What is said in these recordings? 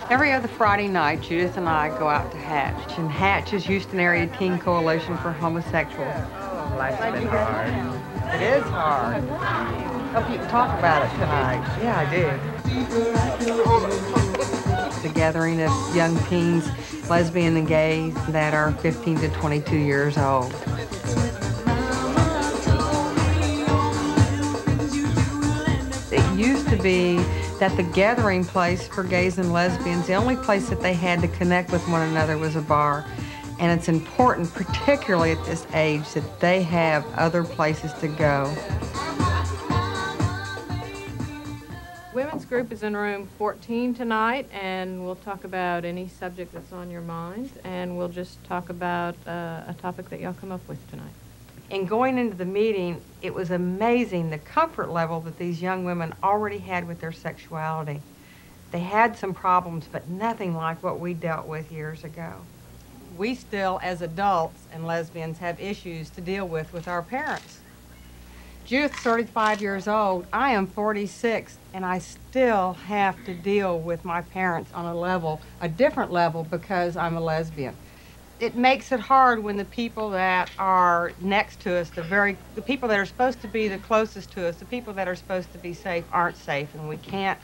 Every other Friday night, Judith and I go out to H.A.T.C.H. And H.A.T.C.H. is Houston Area Teen Coalition for Homosexuals. Life's been hard. It is hard. Hope you can talk about it tonight. Yeah, I do. It's a gathering of young teens, lesbian and gays, that are 15 to 22 years old. It used to be that the gathering place for gays and lesbians, the only place that they had to connect with one another was a bar. And it's important, particularly at this age, that they have other places to go. Women's group is in room 14 tonight, and we'll talk about any subject that's on your mind, and we'll just talk about a topic that y'all come up with tonight. And going into the meeting, it was amazing the comfort level that these young women already had with their sexuality. They had some problems, but nothing like what we dealt with years ago. We still, as adults and lesbians, have issues to deal with our parents. Judith's 35 years old. I am 46, and I still have to deal with my parents on a different level, because I'm a lesbian. It makes it hard when the people that are next to us, the people that are supposed to be the closest to us, the people that are supposed to be safe, aren't safe, and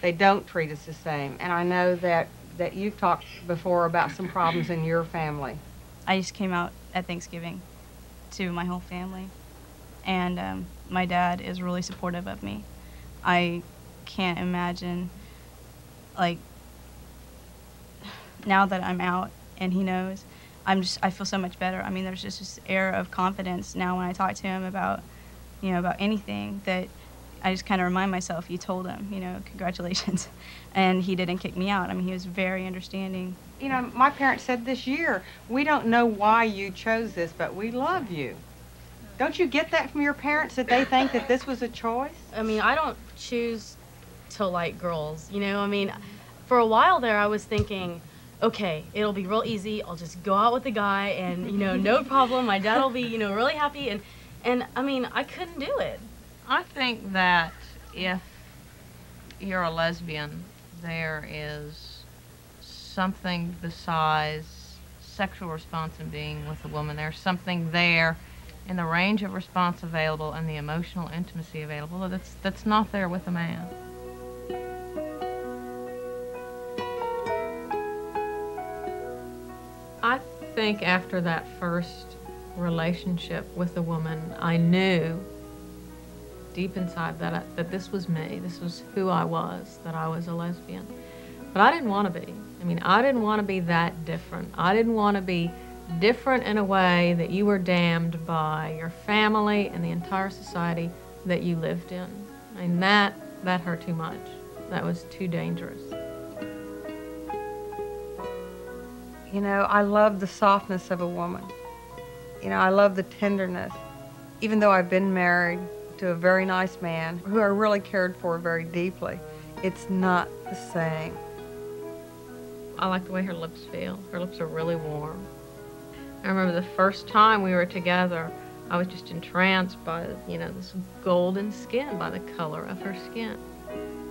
they don't treat us the same. And I know that you've talked before about some problems in your family. I just came out at Thanksgiving to my whole family, and my dad is really supportive of me. I can't imagine, like, now that I'm out and he knows, I feel so much better. I mean, there's just this air of confidence now when I talk to him about anything, that I just kind of remind myself, you told him, congratulations. And he didn't kick me out. I mean, he was very understanding. My parents said this year, we don't know why you chose this, but we love you. Don't you get that from your parents, that they think that this was a choice? I mean, I don't choose to like girls, I mean, for a while there I was thinking, okay, it'll be real easy, I'll just go out with a guy and, no problem, my dad will be, really happy, and I mean, I couldn't do it. I think that if you're a lesbian, there is something besides sexual response in being with a woman. There's something there in the range of response available and the emotional intimacy available that's not there with a man. I think after that first relationship with a woman, I knew deep inside that this was me, this was who I was, that I was a lesbian. But I didn't want to be. I mean, I didn't want to be that different. I didn't want to be different in a way that you were damned by your family and the entire society that you lived in. I mean, that hurt too much. That was too dangerous. I love the softness of a woman. I love the tenderness. Even though I've been married to a very nice man who I really cared for very deeply, it's not the same. I like the way her lips feel. Her lips are really warm. I remember the first time we were together, I was just entranced by, this golden skin, by the color of her skin.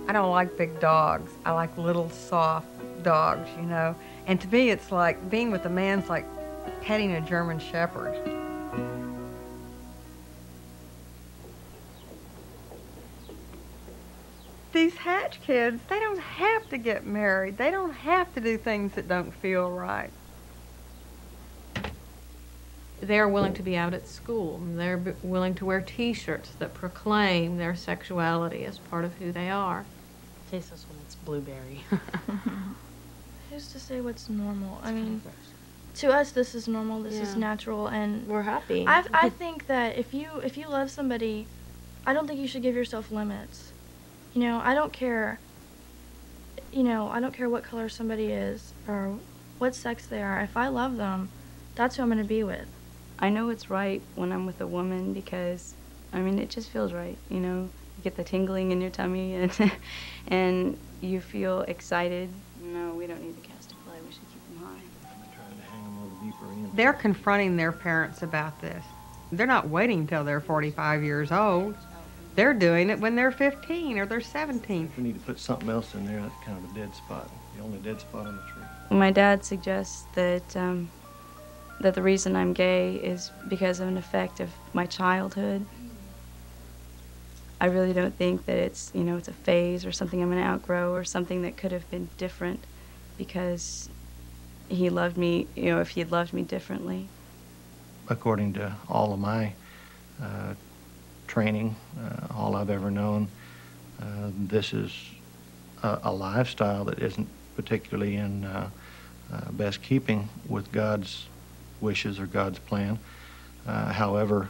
I don't like big dogs. I like little, soft dogs, And to me, it's like being with a man's like petting a German Shepherd. These H.A.T.C.H. kids, they don't have to get married. They don't have to do things that don't feel right. They're willing to be out at school. They're willing to wear T-shirts that proclaim their sexuality as part of who they are. Taste this one, it's blueberry. Who's to say what's normal? I mean, to us, this is normal. This is natural, and we're happy. I think that if you love somebody, I don't think you should give yourself limits. I don't care. I don't care what color somebody is or what sex they are. If I love them, that's who I'm going to be with. I know it's right when I'm with a woman because, I mean, it just feels right, You get the tingling in your tummy and you feel excited. No, we don't need the cats to play. We should keep them high. Trying to hang them a little deeper in. They're confronting their parents about this. They're not waiting until they're 45 years old. They're doing it when they're 15 or they're 17. We need to put something else in there. That's kind of a dead spot. The only dead spot on the tree. My dad suggests that that the reason I'm gay is because of an effect of my childhood. I really don't think that it's, you know, it's a phase or something I'm going to outgrow or something that could have been different because he loved me, you know, if he had loved me differently. According to all of my training, all I've ever known, this is a lifestyle that isn't particularly in best keeping with God's wishes or God's plan. However,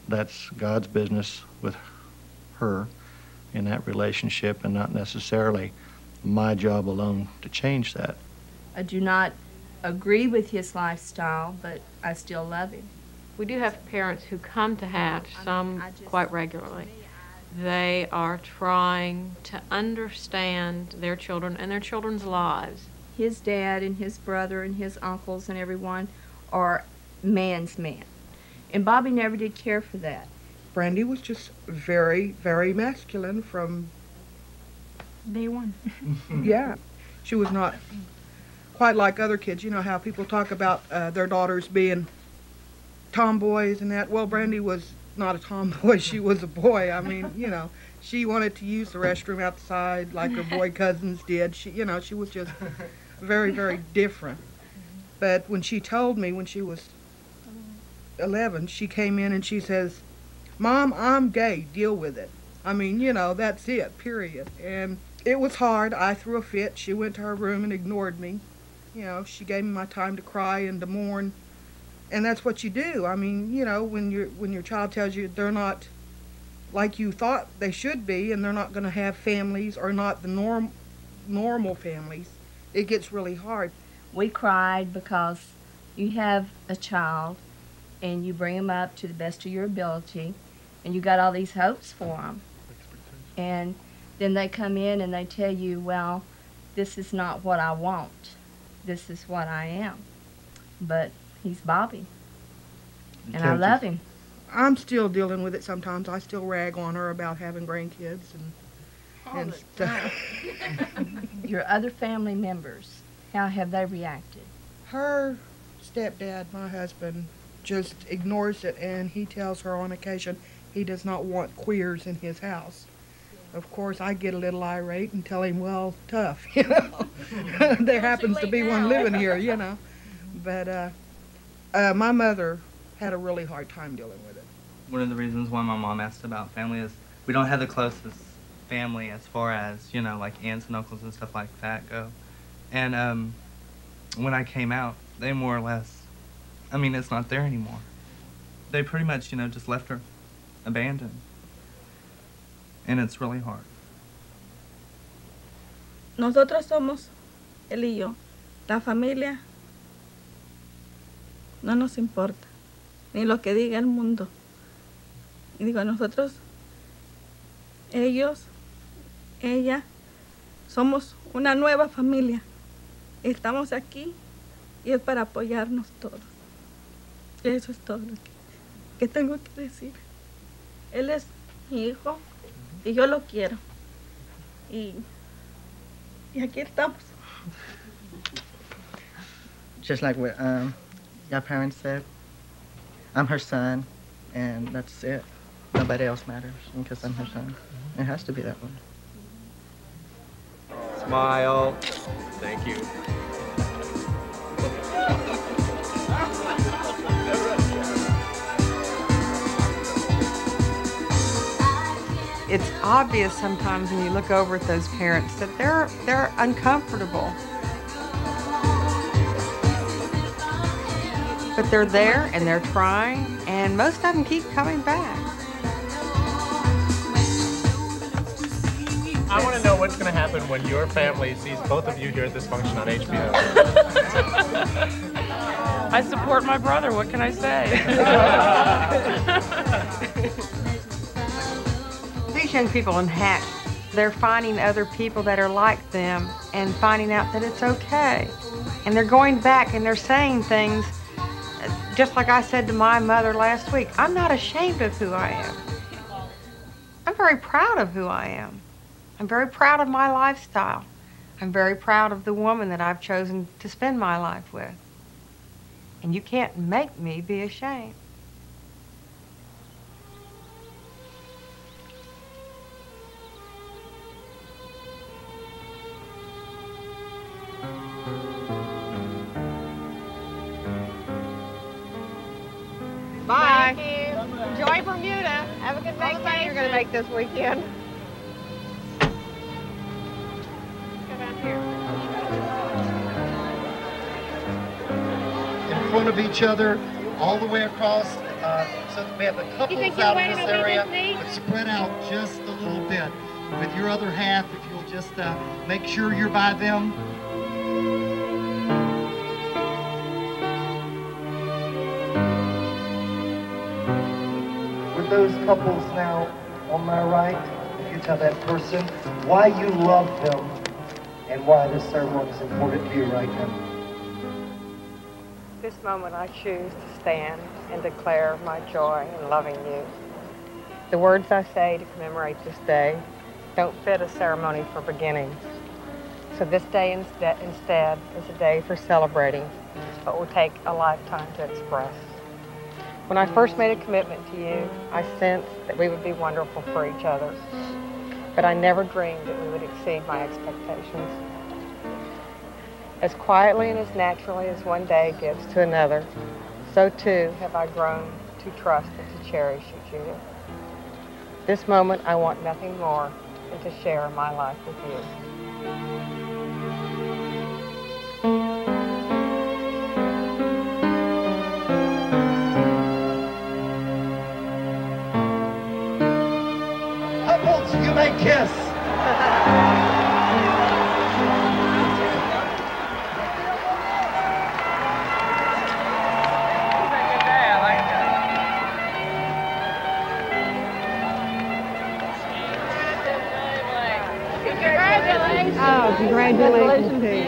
that's God's business with her in that relationship and not necessarily my job alone to change that. I do not agree with his lifestyle, but I still love him. We do have parents who come to Hatch, some quite regularly. They are trying to understand their children and their children's lives. His dad and his brother and his uncles and everyone are man's man. And Bobby never did care for that. Brandy was just very, very masculine from Day one. yeah. She was not quite like other kids. You know how people talk about their daughters being tomboys and that. Well, Brandy was not a tomboy. She was a boy. I mean, you know, she wanted to use the restroom outside like her boy cousins did. She, you know, she was just very, very different. But when she told me when she was 11, she came in and she says, "Mom, I'm gay. Deal with it." I mean, you know, that's it, period. And it was hard. I threw a fit. She went to her room and ignored me. You know, she gave me my time to cry and to mourn. And that's what you do. I mean, you know, when your child tells you they're not like you thought they should be and they're not going to have families or not the normal families, it gets really hard. We cried because you have a child and you bring him up to the best of your ability and you got all these hopes for him. And then they come in and they tell you, well, this is not what I want. This is what I am. But he's Bobby. And I love him. I'm still dealing with it sometimes. I still rag on her about having grandkids and stuff. Your other family members, how have they reacted? Her stepdad, my husband, just ignores it, and he tells her on occasion he does not want queers in his house. Of course, I get a little irate and tell him, well, tough, you know. There happens to be one living here, you know. But my mother had a really hard time dealing with it. One of the reasons why my mom asked about family is we don't have the closest family as far as, you know, like aunts and uncles and stuff like that go. And when I came out, they more or less, I mean, it's not there anymore. They pretty much, you know, just left her abandoned. And it's really hard. Nosotros somos él y yo. La familia no nos importa, ni lo que diga el mundo. Y digo, nosotros, ellos, ella, somos una nueva familia. Estamos aquí y es para apoyarnos todos. Eso es todo lo que tengo que decir. Él es mi hijo y yo lo quiero. Y aquí estamos. Just like what your parents said, I'm her son, and that's it. Nobody else matters because I'm her son. It has to be that way. Smile. Thank you. It's obvious sometimes when you look over at those parents that they're uncomfortable. But they're there and they're trying, and most of them keep coming back. I want to know what's going to happen when your family sees both of you here at this function on HBO. I support my brother, what can I say? These young people in Hatch, they're finding other people that are like them and finding out that it's okay. And they're going back and they're saying things, just like I said to my mother last week, I'm not ashamed of who I am. I'm very proud of who I am. I'm very proud of my lifestyle. I'm very proud of the woman that I've chosen to spend my life with. And you can't make me be ashamed. Bye. Thank you. Enjoy Bermuda. Have a good vacation. You're going to make this weekend. Go down here. In front of each other, all the way across, so that we have the couples out in this area, but spread out just a little bit. With your other half, if you'll just make sure you're by them. Those couples now on my right, you tell that person why you love them and why this ceremony is important to you right now. This moment I choose to stand and declare my joy in loving you. The words I say to commemorate this day don't fit a ceremony for beginnings. So this day instead is a day for celebrating what will take a lifetime to express. When I first made a commitment to you, I sensed that we would be wonderful for each other. But I never dreamed that we would exceed my expectations. As quietly and as naturally as one day gives to another, so too have I grown to trust and to cherish you, Judith. This moment, I want nothing more than to share my life with you. You may kiss. Congratulations. Oh, congratulations to you.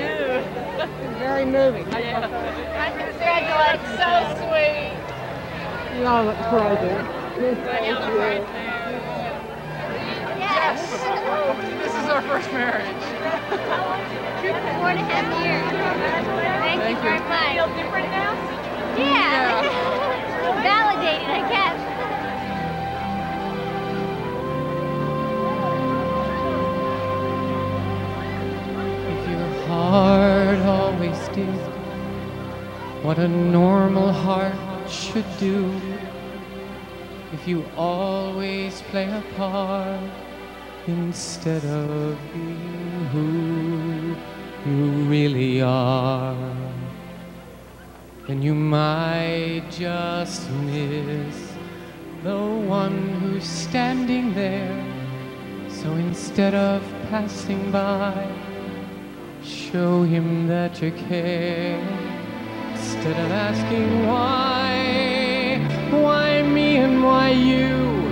Very moving. Congratulations. So sweet. You all look crazy. Thank you. This is our first marriage. 4.5 years. Thank you very much. Feel different now? Yeah. Validated, I guess. If your heart always did what a normal heart should do, if you always play a part instead of being who you really are, then you might just miss the one who's standing there. So instead of passing by, show him that you care. Instead of asking why me and why you?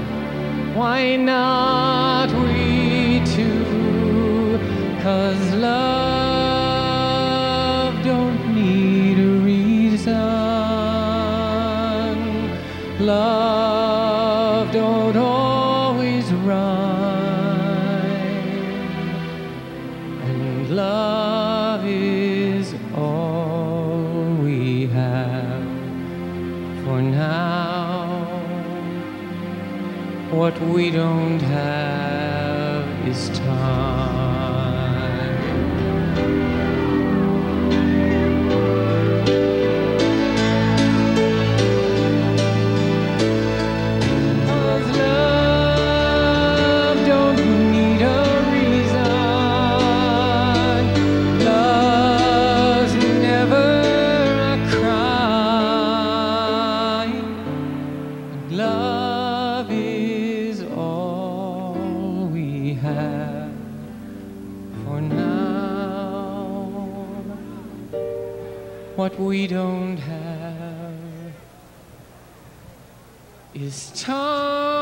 Why not we two? 'Cause love don't need a reason. Love don't always rhyme. And love is all we have for now. What we don't have is time. 'Cause love don't need a reason. Love's never a crime. And love is all we have for now. What we don't have is time.